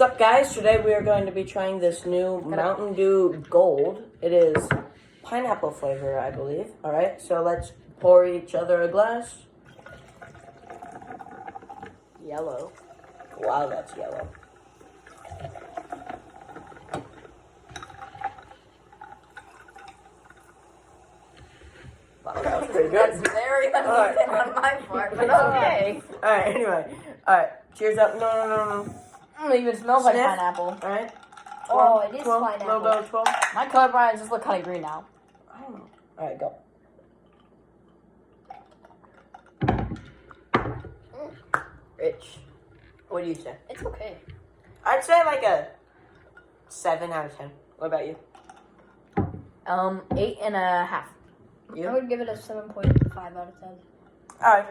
What's up, guys? Today we are going to be trying this new Mountain Dew Gold. It is pineapple flavor, I believe. All right, so let's pour each other a glass. Yellow. Wow, that's yellow. Wow, that was pretty good. That's very uneven on my part, but okay. All right, anyway. All right, cheers up. No. It even smells like Sniff. pineapple. All right. Oh, it is 12, pineapple. Little bit of 12. My color Brian just look kind of green now. I don't know. All right, go. Rich. What do you say? It's okay. I'd say like a 7 out of 10. What about you? 8.5. I would give it a 7.5 out of 10. All right,